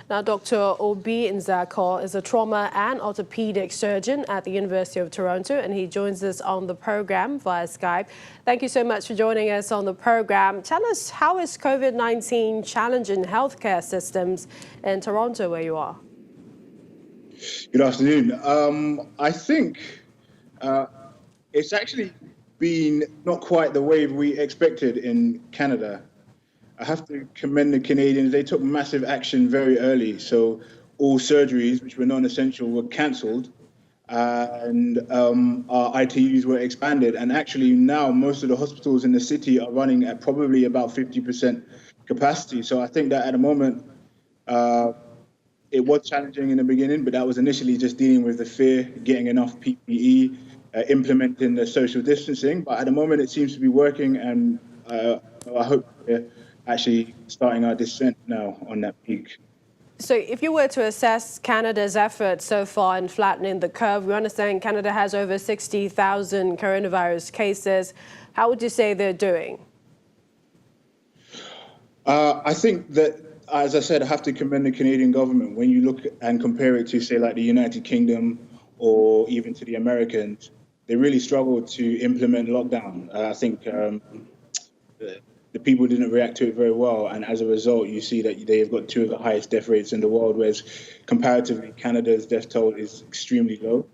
Now, Dr. Nzeako is a trauma and orthopedic surgeon at the University of Toronto, and he joins us on the program via Skype. Thank you so much for joining us on the program. Tell us, how is COVID-19 challenging healthcare systems in Toronto, where you are? Good afternoon. I think it's actually been not quite the way we expected in Canada. I have to commend the Canadians. They took massive action very early. So all surgeries, which were non-essential, were cancelled, and our ITUs were expanded. And actually now most of the hospitals in the city are running at probably about 50% capacity. So I think that at the moment, it was challenging in the beginning, but that was initially just dealing with the fear, getting enough PPE, implementing the social distancing. But at the moment, it seems to be working, and I hope we're actually starting our descent now on that peak. So if you were to assess Canada's efforts so far in flattening the curve, we understand Canada has over 60,000 coronavirus cases. How would you say they're doing? I think that, as I said, I have to commend the Canadian government. When you look and compare it to, say, like the United Kingdom or even to the Americans, they really struggled to implement lockdown. I think the people didn't react to it very well. And as a result, you see that they have got two of the highest death rates in the world, whereas comparatively, Canada's death toll is extremely low.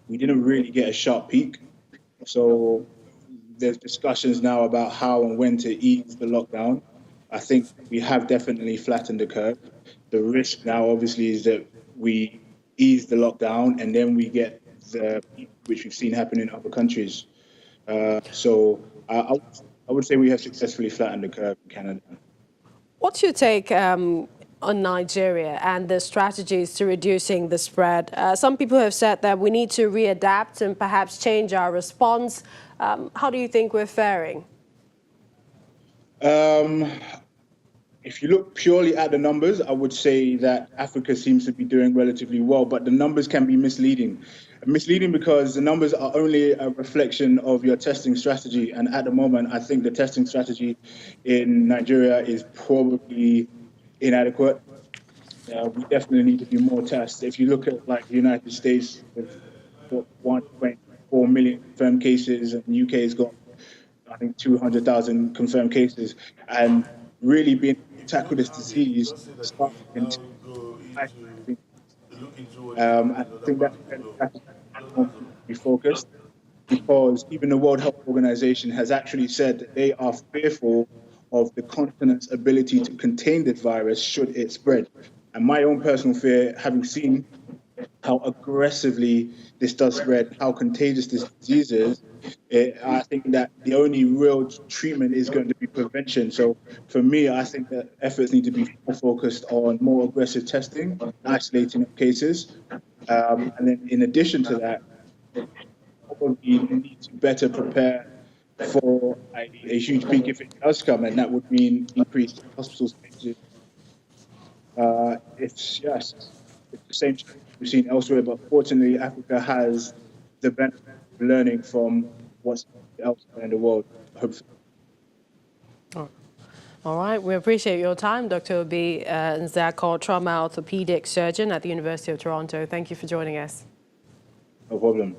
We didn't really get a sharp peak. So there's discussions now about how and when to ease the lockdown. I think we have definitely flattened the curve. The risk now, obviously, is that we ease the lockdown and then we get the peak, which we've seen happen in other countries. So I would say we have successfully flattened the curve in Canada. What's your take on Nigeria and the strategies to reducing the spread? Some people have said that we need to readapt and perhaps change our response. How do you think we're faring? If you look purely at the numbers, I would say that Africa seems to be doing relatively well, but the numbers can be misleading. Misleading because the numbers are only a reflection of your testing strategy. And at the moment, I think the testing strategy in Nigeria is probably inadequate. We definitely need to do more tests. If you look at like the United States, with 1.4 million confirmed cases, and the UK has got, I think, 200,000 confirmed cases, and really being able to tackle this disease starting in I think that be focused, because even the World Health Organization has actually said that they are fearful of the continent's ability to contain this virus should it spread. And my own personal fear, having seen how aggressively this does spread, how contagious this disease is, I think that the only real treatment is going to be prevention. So for me, I think that efforts need to be more focused on more aggressive testing, isolating cases. And then in addition to that, probably need to better prepare for a huge peak if it does come, and that would mean increased hospital stages. It's the same we've seen elsewhere, but fortunately, Africa has the benefit of learning from what's elsewhere in the world, hopefully. All right, we appreciate your time, Dr. Nzeako, trauma orthopedic surgeon at the University of Toronto. Thank you for joining us. No problem.